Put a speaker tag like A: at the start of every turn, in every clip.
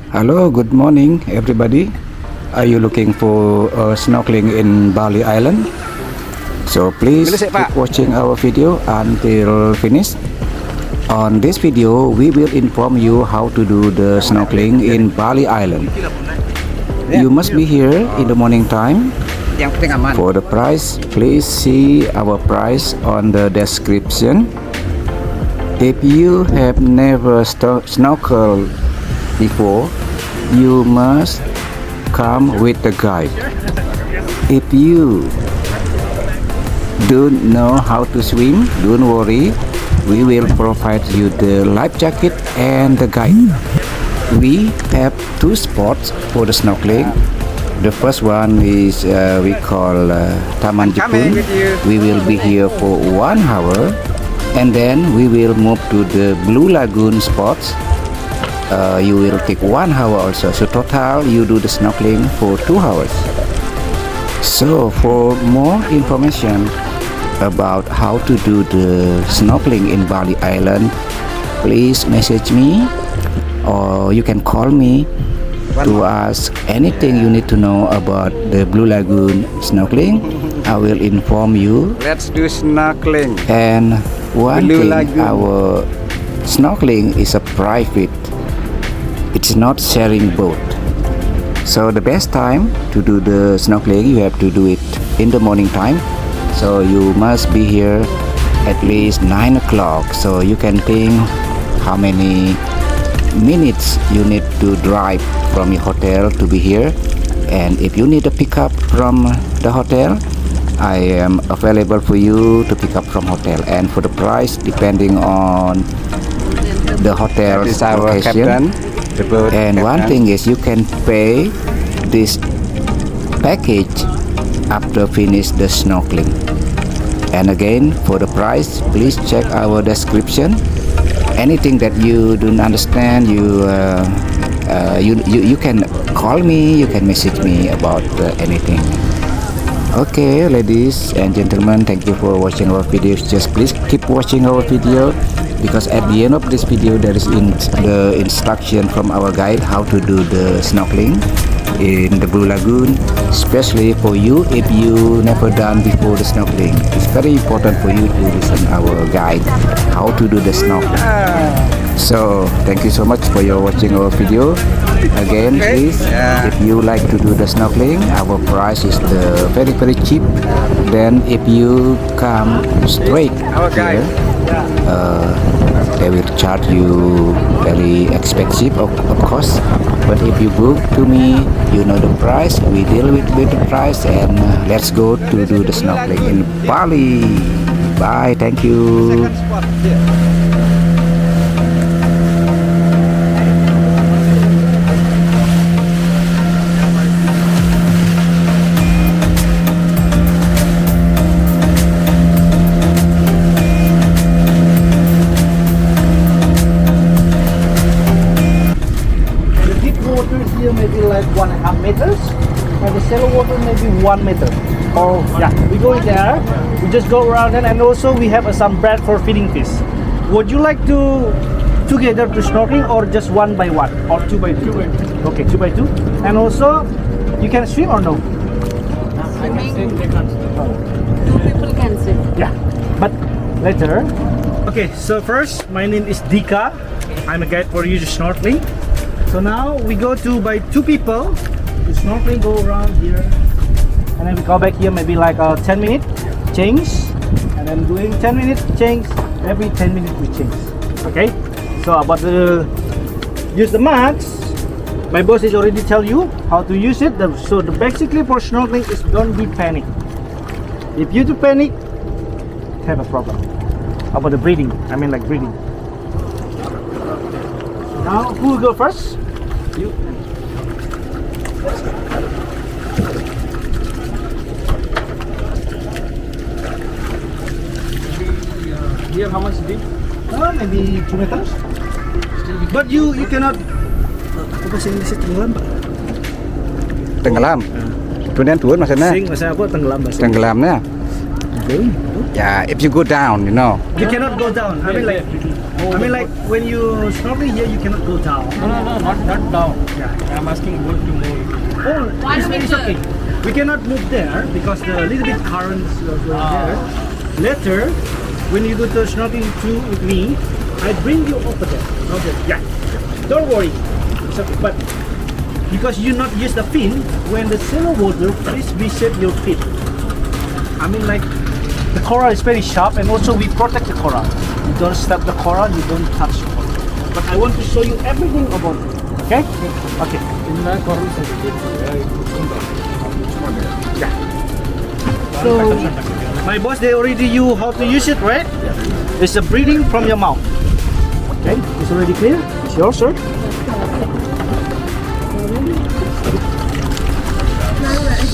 A: Hello, good morning everybody. Are you looking for snorkeling in Bali Island? So please keep watching our video until finish. On this video, we will inform you how to do the snorkeling in Bali Island. You must be here in the morning time. For the price, please see our price on the description. If you have never snorkeled before, you must come with a guide. If you don't know how to swim, don't worry, we will provide you the life jacket and the guide. We have two spots for the snorkeling. The first one is we call Taman Jepun. We will be here for 1 hour, and then we will move to the Blue Lagoon spots. You will take 1 hour also, so total you do the snorkeling for 2 hours. So for more information about how to do the snorkeling in Bali Island, please message me or you can call me to ask anything you need to know about the Blue Lagoon snorkeling. I will inform you.
B: Let's do snorkeling.
A: And one
B: Blue
A: thing,
B: Lagoon.
A: our snorkeling is a private. It's not sharing boat. So the best time to do the snorkeling, you have to do it in the morning time. So you must be here at least 9 o'clock. So you can think how many minutes you need to drive from your hotel to be here. And if you need a pickup from the hotel, I am available for you to pick up from hotel. And for the price, depending on the hotel location. And one thing is you can pay this package after finish the snorkeling. And again, for the price, please check our description. Anything that you don't understand, you can call me, you can message me about anything. Okay, ladies and gentlemen, thank you for watching our videos. Just please keep watching our video, because at the end of this video there is the instruction from our guide how to do the snorkeling in the Blue Lagoon, especially for you if you never done before the snorkeling. It's very important for you to listen our guide how to do the snorkeling. So thank you so much for your watching our video. Again, please, if you like to do the snorkeling, our price is very cheap. Then if you come straight here, they will charge you very expensive of course. But if you book to me, you know the price, we deal with the price, and let's go to do the snorkeling in Bali. Bye, thank you.
C: Maybe like 1.5 meters, and the shallow water maybe 1 meter. Or yeah, we go in there, we just go around it, and also we have some bread for feeding fish. Would you like to together to snorkeling, or just 1 by 1 or 2 by 2? Okay, 2 by 2. And also, you can swim or no?
D: Swimming. 2 people can swim.
C: Yeah, but later. Okay, so first, my name is Dika. I'm a guide for you to snorkeling. So now we go to by 2 people. The snorkeling go around here, and then we go back here maybe like 10 minutes change, and then doing 10 minutes change. Every 10 minutes we change. Okay. So about the use the max, my boss is already tell you how to use it. So the basically for snorkeling is don't be panic. If you do panic, have a problem about the breathing. I mean like breathing. Now, who will go first? You. Here, how much deep? Maybe 2 meters. But you cannot. Apa sih ini tenggelam, Pak?
B: Tenggelam. Kemudian turun maksudnya?
C: Sing, maksudnya apa tenggelam bahasa?
B: Tenggelamnya.
C: Very.
A: Yeah, if you go down, you know.
C: You cannot go down. I mean like when you snorkeling here, you cannot go down.
B: No, not down.
C: Yeah.
B: I'm asking boat to move.
C: Oh, it's okay. We cannot move there because the little bit currents are there. Later, when you go to snorkeling too with me, I bring you over there. Okay. Yeah. Don't worry. It's okay. But because you not use the fin, when the shallow water, please reset your fin. I mean like the coral is very sharp, and also we protect the coral. You don't step the coral, you don't touch the coral. But I want to show you everything about it. Okay? Okay.
B: In the coral
C: Yeah. So my boss, they already you how to use it, right? It's a breathing from your mouth. Okay, it's already clear. It's yours, sir.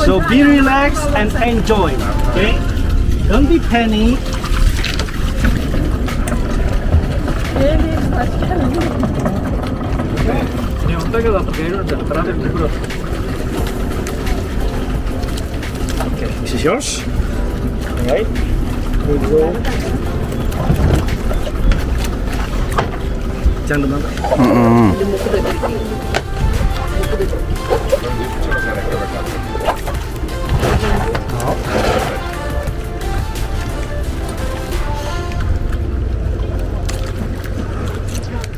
C: So be relaxed and enjoy. Okay, don't be panic. Okay, this is yours. All right. Here we go. Jangan demam.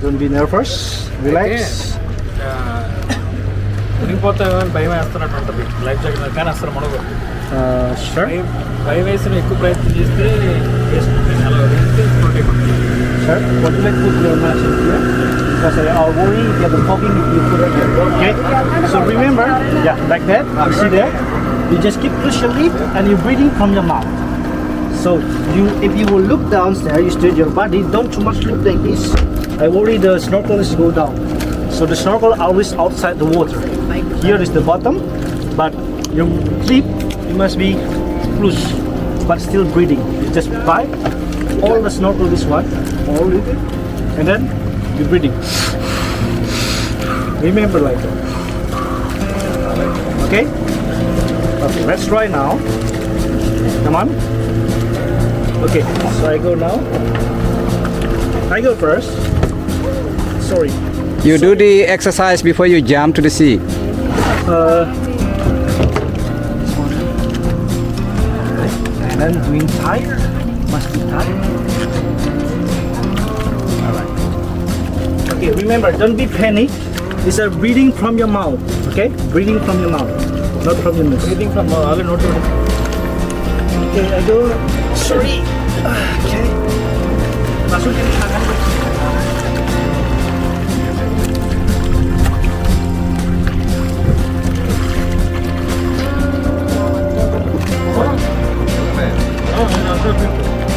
C: Don't be nervous. Relax.
B: మునిగిపోతామని భయం వేస్తున్నట్టు ఉంటుంది life jacket కానీ అసలు మనకు
C: Sure.
B: భయం వేసిన ఎక్కువ ప్రయత్నం చేస్తే అలా protect
C: Sir, would you like to put your mask in here? Because I are worried you get the popping if you put it here. Okay? So remember, yeah, like that. You see there? You just keep push your lip and you're breathing from your mouth. So if you will look down there, you straight your body, don't too much look like this. I worry the snorkel is go down. So the snorkel always outside the water. Here is the bottom, but your lip, you must be loose, but still breathing. You just bite all the snorkel this one, all of it, and then you're breathing. Remember like that. Okay? Okay, let's try now. Come on. Okay, so I go now. I go first. Sorry.
A: You do the exercise before you jump to the sea.
C: This one. And then doing tight. Must be tight. Alright. Okay, remember, don't be panic. It's a breathing from your mouth. Okay? Breathing from your mouth. Not from your nose.
B: Breathing from already note
C: Okay, I go. Sorry. Okay. Masukin tangan.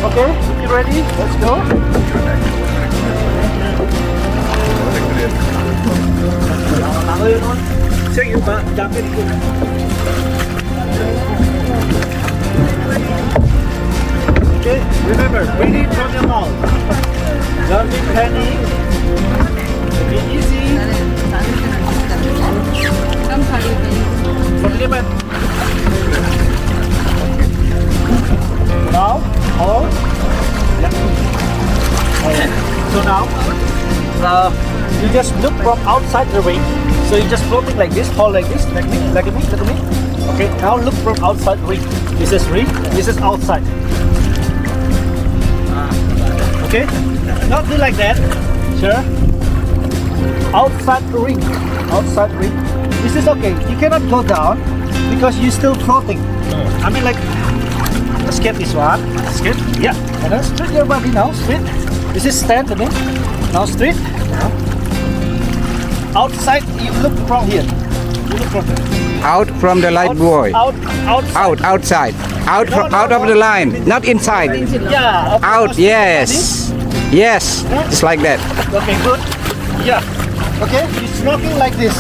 C: Okay, you ready? Let's go. Sige pa, dapat ko. Okay, remember, breathe from your mouth. Don't be panic. Be easy. Compliment. Now, hold. So now, you just look from outside the ring. So you just floating like this, hold like this, like me. Okay, now look from outside ring. This is ring, this is outside. Okay, not do like that, sure. Outside the ring, outside ring. This is okay. You cannot go down because you're still floating. I mean like. Let's get this one. Let's get, yeah. And then straight your body now, straight. This is stand again. Now straight. Now. Outside, you look from here. You look from here.
A: Out from the light buoy.
C: Outside.
A: Out of the line, not inside.
C: Yeah.
A: Out, yes. Yes, just like that.
C: Okay, good. Yeah. Okay, you're snorkeling like this.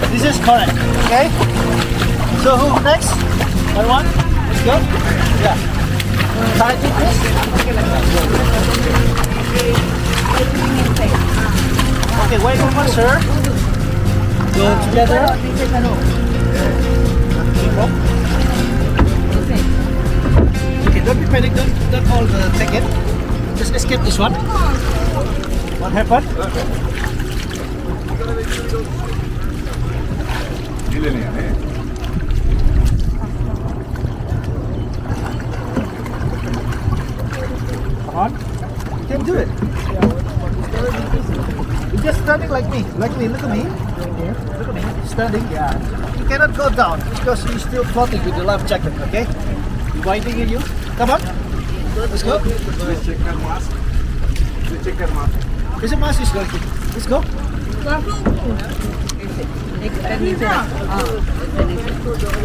C: This is correct. Okay. So who next? One. Let's go. Yeah. Tight with this. Okay, wait a moment, sir. Go together. Okay, Don't be panic. Don't hold the ticket. Just escape this one. What happened? Come on. You can do it. You're just standing like me. Like me. Look at me. Look at me. Standing. Yeah. You cannot go down because you're still floating with your life jacket. Okay? You're winding in you. Come on. Let's go. Is it mask is working? Let's go.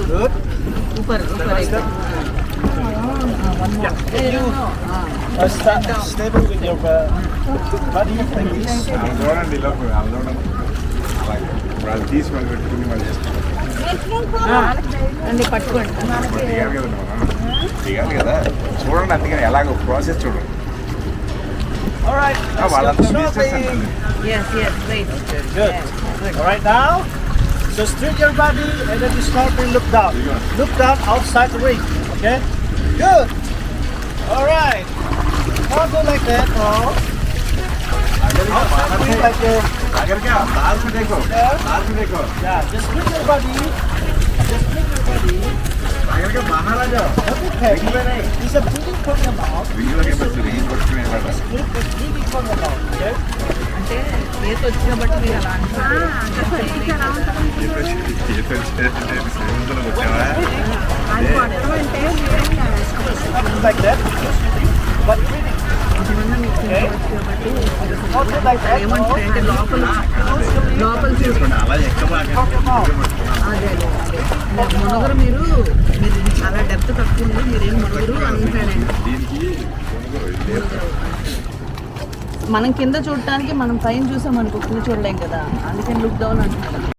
C: Good.
D: ऊपर
C: Step. Stable with your body like this.
D: అన్ని పట్టుకోండి
E: చూడండి అందుకని ఎలాగో process చూడండి
C: Alright.
D: yes right
C: Good. Alright now. So straight your body and then you start and look down. Look down outside the ring. Okay? Good. Alright. Now go like that. Oh. Outside the ring like that. Yeah, just bring your body. Just bring your body. Don't be heavy. It's a breathing from your mouth. Breathing from your mouth. Okay?
D: అంటే ఏది వచ్చిన బట్టి మీరు అలా
C: Something like that. But breathing. Okay? Something like that.
D: ఏమంటారు అంటే లోపల చూసుకోండి
C: From your mouth.
D: అదే మునగరు మీరు ఇది చాలా డెప్త్ తక్కువ ఉంది మీరేం మునగరు అంటాడండి మనం కింద చూడటానికి మనం పైన చూసాం అనుకో కింద చూడలేం కదా అందుకని లుక్ డౌన్ అంటున్నాడు